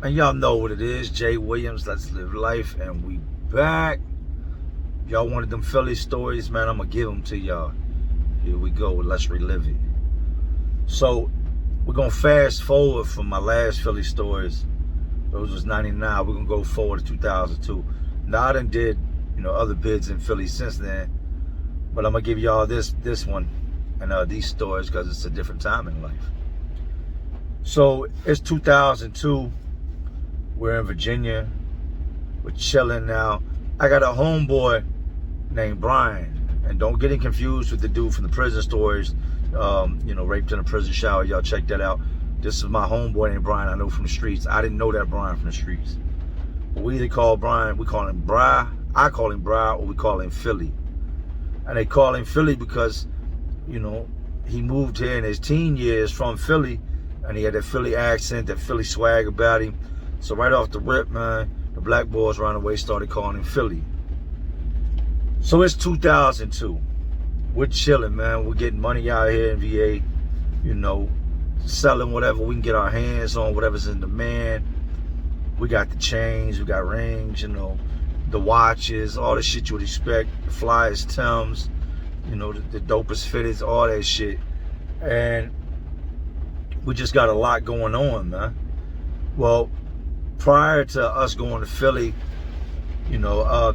And y'all know what it is. Jay Williams, Let's Live Life. And we back. Y'all wanted them Philly stories, man. I'm going to give them to y'all. Here we go. Let's relive it. So, we're going to fast forward from my last Philly stories. Those was 99. We're going to go forward to 2002. Now, I done did, other bids in Philly since then. But I'm going to give y'all this one and these stories because it's a different time in life. So, it's 2002. We're in Virginia. We're chilling now. I got a homeboy named Brian. And don't get him confused with the dude from the prison stories. Raped in a prison shower. Y'all check that out. This is my homeboy named Brian I know from the streets. I didn't know that Brian from the streets. But we either call Brian, we call him Bri. I call him Bri, or we call him Philly. And they call him Philly because, he moved here in his teen years from Philly. And he had that Philly accent, that Philly swag about him. So right off the rip, man, the black boys around the way started calling him Philly. So it's 2002. We're chilling, man. We're getting money out here in VA, selling whatever we can get our hands on, whatever's in demand. We got the chains, we got rings, the watches, all the shit you would expect, the flyers, Timbs, the dopest fitteds, all that shit. And we just got a lot going on, man. Well, prior to us going to Philly, our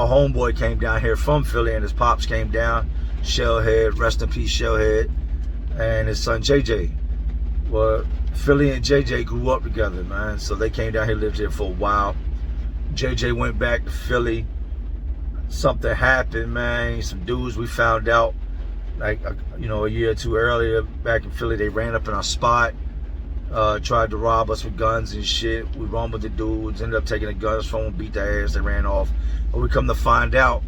homeboy came down here from Philly and his pops came down. Shellhead, rest in peace, Shellhead, and his son JJ. Well, Philly and JJ grew up together, man. So they came down here, lived here for a while. JJ went back to Philly. Something happened, man. Some dudes we found out, a year or two earlier, back in Philly, they ran up in our spot, tried to rob us with guns and shit. We run with the dudes, ended up taking the guns from them, beat their ass, they ran off. But we come to find out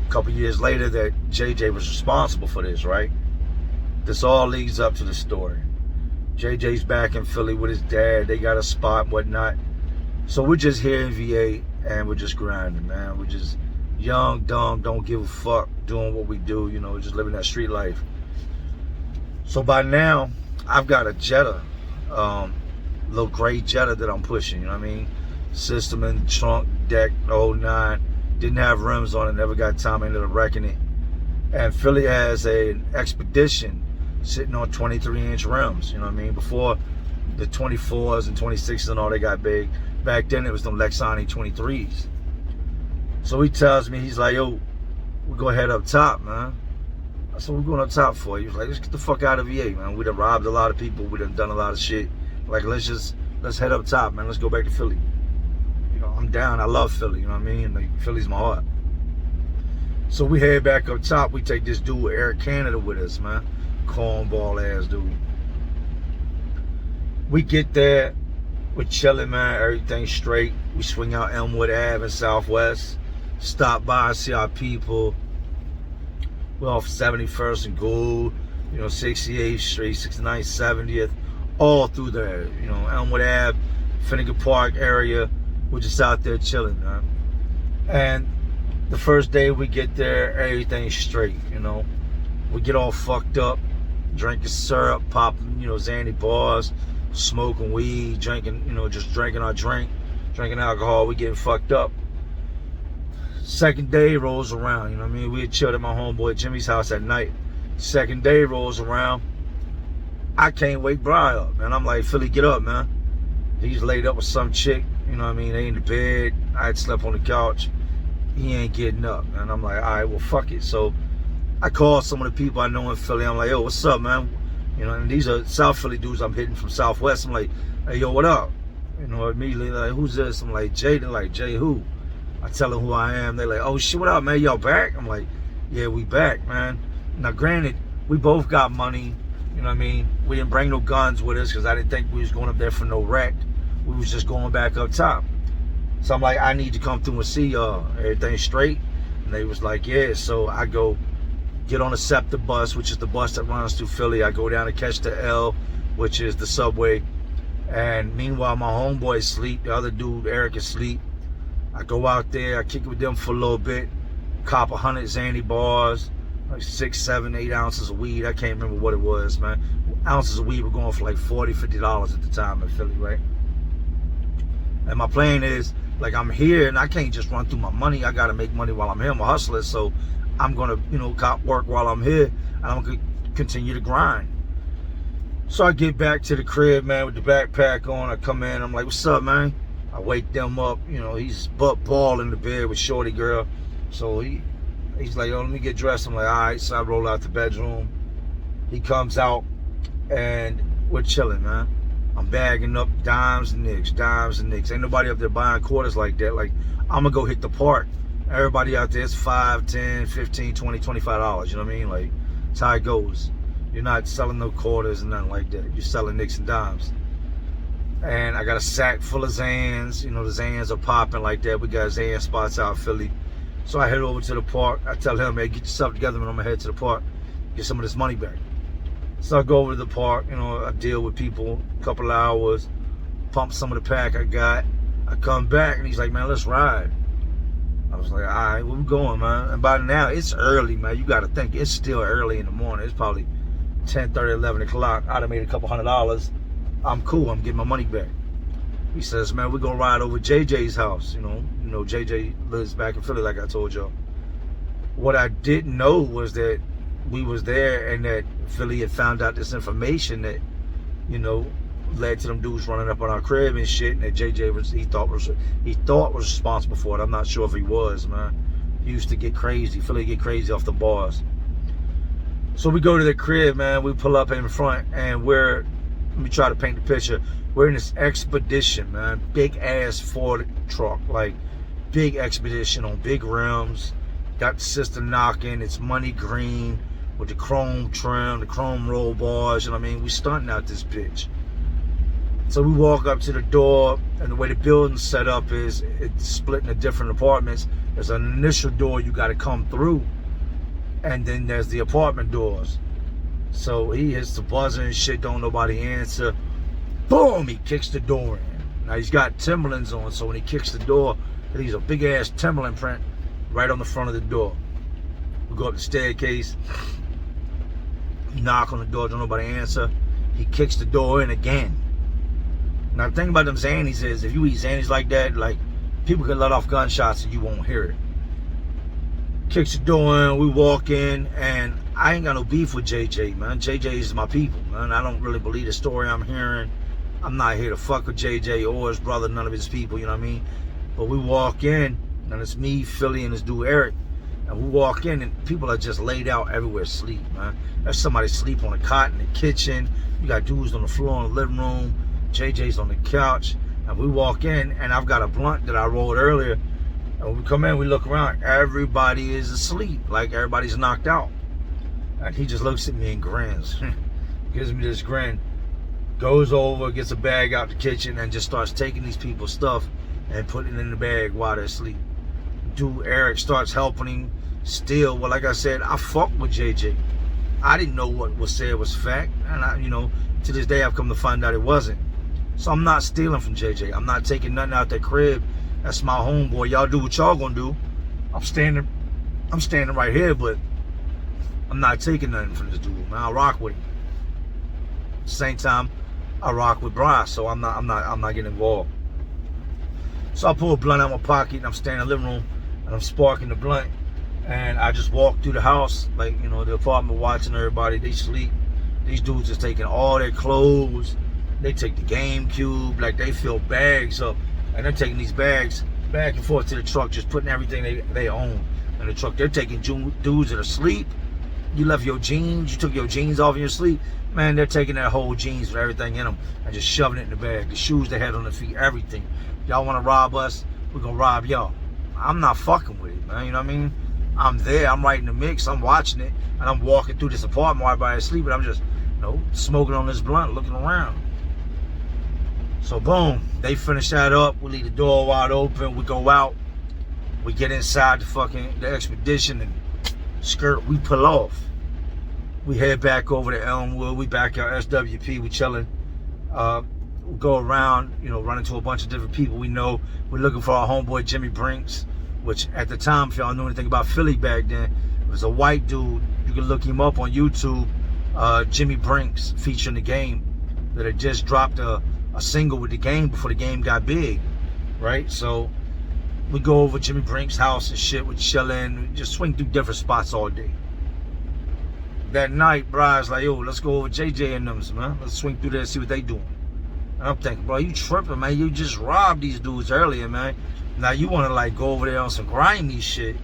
a couple years later that JJ was responsible for this, right? This all leads up to the story. JJ's back in Philly with his dad. They got a spot and whatnot. So we're just here in VA and we're just grinding, man. We're just young, dumb, don't give a fuck, doing what we do, just living that street life. So by now, I've got a Jetta, little gray Jetta that I'm pushing, System in the trunk, deck, the whole nine. Didn't have rims on it, never got time, ended up wrecking it. And Philly has an Expedition sitting on 23-inch rims, Before the 24s and 26s and all, they got big. Back then, it was them Lexani 23s. So he tells me, he's like, yo, we're going to head up top, man. I said, we're going up top for you. He was like, let's get the fuck out of VA, man. We done robbed a lot of people. We done a lot of shit. Like, let's head up top, man. Let's go back to Philly. I'm down. I love Philly, Philly's my heart. So we head back up top. We take this dude with Air Canada with us, man. Cornball ass dude. We get there. We're chilling, man. Everything's straight. We swing out Elmwood Ave in Southwest. Stop by, see our people. We're off 71st and Gould, 68th Street, 69th, 70th, all through there. Elmwood Ave, Finnegan Park area. We're just out there chilling, man. And the first day we get there, everything's straight, We get all fucked up, drinking syrup, popping, Xanny bars, smoking weed, drinking, just drinking our drink, drinking alcohol. We getting fucked up. Second day rolls around, We had chilled at my homeboy Jimmy's house at night. Second day rolls around. I can't wake Bri up, man. I'm like, Philly, get up, man. He's laid up with some chick, They in the bed. I had slept on the couch. He ain't getting up, man. I'm like, all right, well, fuck it. So I called some of the people I know in Philly. I'm like, yo, what's up, man? And these are South Philly dudes I'm hitting from Southwest. I'm like, hey, yo, what up? Immediately, like, who's this? I'm like, Jay. They're like, Jay who? I tell them who I am. They're like, oh, shit, what up, man? Y'all back? I'm like, yeah, we back, man. Now, granted, we both got money. We didn't bring no guns with us because I didn't think we was going up there for no wreck. We was just going back up top. So I'm like, I need to come through and see y'all. Everything straight? And they was like, yeah. So I go get on the SEPTA bus, which is the bus that runs through Philly. I go down to catch the L, which is the subway. And meanwhile, my homeboy sleep. The other dude, Eric, is asleep. I go out there. I kick it with them for a little bit. Cop 100 Xanny bars. Like 6, 7, 8 ounces of weed. I can't remember what it was, man. Ounces of weed were going for like $40, $50 at the time in Philly, right? And my plan is, like, I'm here and I can't just run through my money. I got to make money while I'm here. I'm a hustler, so I'm going to, you know, cop work while I'm here, and I'm going to continue to grind. So I get back to the crib, man, with the backpack on. I come in, I'm like, what's up, man? I wake them up, you know, he's butt ball in the bed with shorty girl. So he's like, yo, let me get dressed. I'm like, all right. So I roll out the bedroom. He comes out and we're chilling, man. I'm bagging up dimes and nicks. Ain't nobody up there buying quarters like that. Like, I'm gonna go hit the park. Everybody out there is $5, $10, $15, $20, $25. You know what I mean? Like, that's how it goes. You're not selling no quarters and nothing like that. You're selling nicks and dimes. And I got a sack full of Zans. You know, the Zans are popping like that. We got Zan spots out in Philly. So I head over to the park. I tell him, hey, get yourself together, man. I'm gonna head to the park, get some of this money back. So I go over to the park, you know, I deal with people a couple of hours, pump some of the pack I got. I come back and he's like, man, let's ride. I was like, all right, where we going, man? And by now, it's early, man. You got to think, it's still early in the morning. It's probably 10:30, 11 o'clock. I'd have made a couple $100. I'm cool. I'm getting my money back. He says, man, we're going to ride over JJ's house. You know, JJ lives back in Philly, like I told y'all. What I didn't know was that we was there and that Philly had found out this information that, you know, led to them dudes running up on our crib and shit, and that JJ he thought was responsible for it. I'm not sure if he was, man. He used to get crazy. Philly get crazy off the bars. So we go to the crib, man. We pull up in front, and let me try to paint the picture. We're in this Expedition, man. Big ass Ford truck, like big Expedition on big rims. Got the system knocking. It's money green with the chrome trim, the chrome roll bars. You know what I mean? We stunting out this bitch. So we walk up to the door, and the way the building's set up is it's split into different apartments. There's an initial door you got to come through, and then there's the apartment doors. So he hits the buzzer and shit, don't nobody answer. Boom, he kicks the door in. Now he's got Timberlands on, so when he kicks the door, he leaves a big ass Timberland print right on the front of the door. We go up the staircase, knock on the door, don't nobody answer. He kicks the door in again. Now the thing about them Xannies is, if you eat Xannies like that, like, people can let off gunshots and you won't hear it. Kicks the door in, we walk in, and I ain't got no beef with JJ, man. JJ is my people, man. I don't really believe the story I'm hearing. I'm not here to fuck with JJ or his brother, none of his people, you know what I mean? But we walk in, and it's me, Philly, and this dude Eric. And we walk in, and people are just laid out everywhere asleep, man. There's somebody asleep on a cot in the kitchen. You got dudes on the floor in the living room. JJ's on the couch. And we walk in, and I've got a blunt that I rolled earlier. And when we come in, we look around. Everybody is asleep. Like, everybody's knocked out. And he just looks at me and grins. Gives me this grin. Goes over, gets a bag out the kitchen, and just starts taking these people's stuff and putting it in the bag while they're asleep. Dude Eric starts helping him. Still, well, like I said, I fucked with JJ. I didn't know what was said was fact, and I, you know, to this day I've come to find out it wasn't. So I'm not stealing from JJ. I'm not taking nothing out that crib. That's my homeboy. Y'all do what y'all gonna do. I'm standing right here, but I'm not taking nothing from this dude, man. I rock with him. At the same time, I rock with Bryce, so I'm not getting involved. So I pull a blunt out of my pocket, and I'm standing in the living room, and I'm sparking the blunt, and I just walk through the house, like, you know, the apartment, watching everybody. They sleep. These dudes just taking all their clothes. They take the GameCube, like, they fill bags up, and they're taking these bags back and forth to the truck, just putting everything they own in the truck. They're taking dudes that are asleep. You left your jeans, you took your jeans off in your sleep. Man, they're taking their whole jeans with everything in them and just shoving it in the bag. The shoes they had on their feet, everything. Y'all want to rob us? We're going to rob y'all. I'm not fucking with it, man. You know what I mean? I'm there. I'm right in the mix. I'm watching it. And I'm walking through this apartment while everybody's asleep. And I'm just, you know, smoking on this blunt, looking around. So, boom. They finish that up. We leave the door wide open. We go out. We get inside the Expedition and skirt. We pull off. We head back over to Elmwood. We back out SWP. We chilling. We go around, you know, run into a bunch of different people we know. We're looking for our homeboy Jimmy Brinks, which at the time, if y'all knew anything about Philly back then, it was a white dude. You can look him up on YouTube. Jimmy Brinks, featuring The Game, that had just dropped a single with The Game before The Game got big. right? So we go over Jimmy Brink's house and shit. We chillin', we just swing through different spots all day. That night, Brian's like, yo, let's go over JJ and them, man. Let's swing through there and see what they doing. And I'm thinking, bro, you tripping, man. You just robbed these dudes earlier, man. Now you want to, like, go over there on some grimy shit.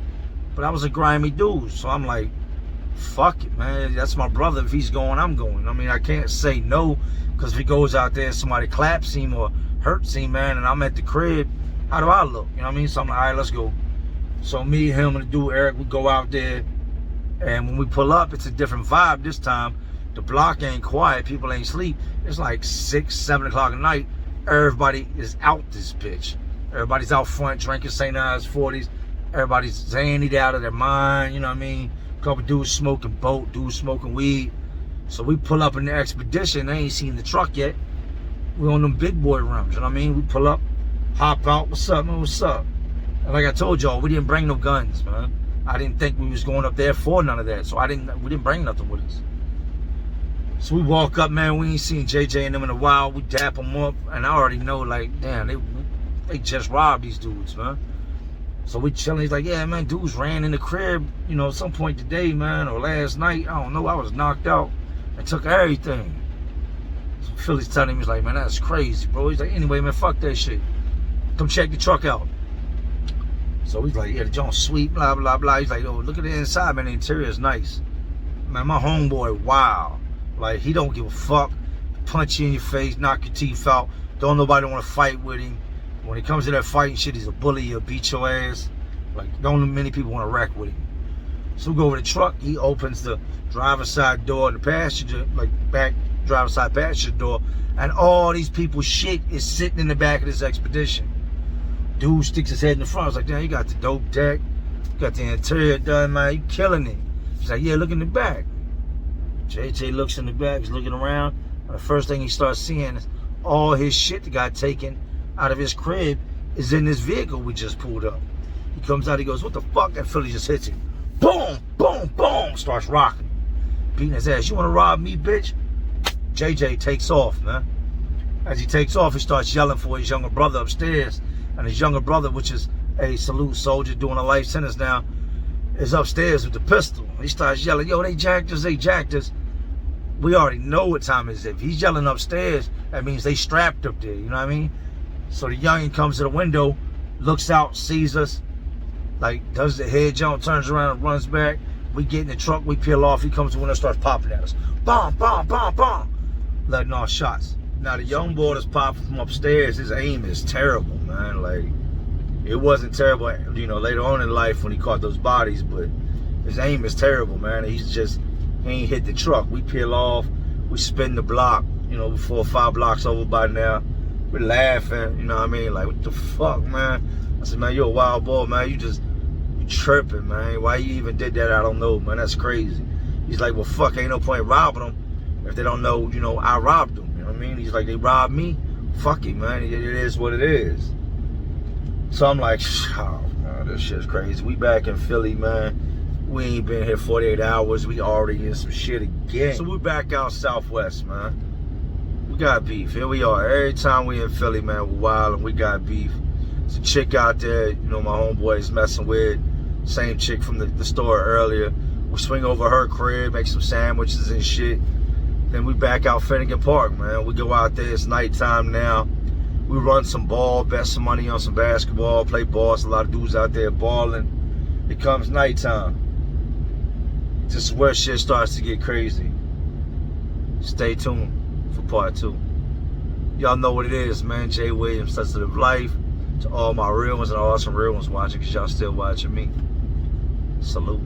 But I was a grimy dude. So I'm like, fuck it, man. That's my brother. If he's going, I'm going. I mean, I can't say no. Because if he goes out there and somebody claps him or hurts him, man, and I'm at the crib, how do I look? You know what I mean? So I'm like, all right, let's go. So me, him, and the dude, Eric, we go out there. And when we pull up, it's a different vibe this time. The block ain't quiet. People ain't sleep. It's like 6, 7 o'clock at night. Everybody is out this bitch. Everybody's out front drinking St. Ives 40s. Everybody's zanied out of their mind. You know what I mean? A couple dudes smoking boat, dudes smoking weed. So we pull up in the Expedition. They ain't seen the truck yet. We on them big boy rims. You know what I mean? We pull up, hop out. What's up, man? What's up? And like I told y'all, we didn't bring no guns, man. I didn't think we was going up there for none of that. So we didn't bring nothing with us. So we walk up, man. We ain't seen JJ and them in a while. We dap them up. And I already know, like, damn, they just robbed these dudes, man. So we chilling. He's like, yeah, man, dudes ran in the crib, you know, at some point today, man, or last night. I don't know. I was knocked out and took everything. So Philly's telling him, he's like, man, that's crazy, bro. He's like, anyway, man, fuck that shit. Come check the truck out. So he's like, yeah, the joint's sweet, blah, blah, blah. He's like, oh, look at the inside, man. The interior is nice. Man, my homeboy, wow. Like, he don't give a fuck. Punch you in your face, knock your teeth out. Don't nobody want to fight with him. When it comes to that fighting shit, he's a bully. He'll beat your ass. Like, don't many people want to wreck with him. So we go over the truck. He opens the driver's side door, the passenger, like back driver's side passenger door. And all these people's shit is sitting in the back of this Expedition. Dude sticks his head in the front. I was like, damn, you got the dope deck. You got the interior done, man. You killing it. He's like, yeah, look in the back. JJ looks in the back. He's looking around. And the first thing he starts seeing is all his shit that got taken out of his crib is in this vehicle we just pulled up. He comes out, he goes, what the fuck? And Philly just hits him. Boom, boom, boom. Starts rocking. Beating his ass. You want to rob me, bitch? JJ takes off, man. As he takes off, he starts yelling for his younger brother upstairs. And his younger brother, which is a salute soldier doing a life sentence now, is upstairs with the pistol. He starts yelling, yo, they jacked us, they jacked us. We already know what time it is. If he's yelling upstairs, that means they strapped up there, you know what I mean? So the youngin' comes to the window, looks out, sees us, like does the head jump, turns around and runs back. We get in the truck, we peel off, he comes to the window, starts popping at us. Bomb, bomb, bomb, bomb. Letting off shots. Now the young boy that's popping from upstairs, his aim is terrible, man. Like, it wasn't terrible, you know, later on in life when he caught those bodies, but his aim is terrible, man. He ain't hit the truck. We peel off, we spin the block, you know, 4 or 5 blocks over by now. We're laughing, you know what I mean? Like, what the fuck, man? I said, man, you're a wild boy, man. You tripping, man. Why you even did that, I don't know, man. That's crazy. He's like, well, fuck, ain't no point robbing them if they don't know, you know, I robbed them. You know what I mean? He's like, they robbed me? Fuck it, man. It is what it is. So I'm like, oh, man, this shit's crazy. We back in Philly, man. We ain't been here 48 hours. We already in some shit again. So we back out southwest, man. We got beef. Here we are. Every time we in Philly, man, we're wild and we got beef. There's a chick out there, you know, my homeboy is messing with. Same chick from the store earlier. We swing over her crib, make some sandwiches and shit. Then we back out Finnegan Park, man. We go out there. It's nighttime now. We run some ball, bet some money on some basketball, play ball. A lot of dudes out there balling. It comes nighttime. This is where shit starts to get crazy. Stay tuned for part 2. Y'all know what it is, man. Jay Williams, Sensitive Life. To all my real ones and all some real ones watching, because y'all still watching me. Salute.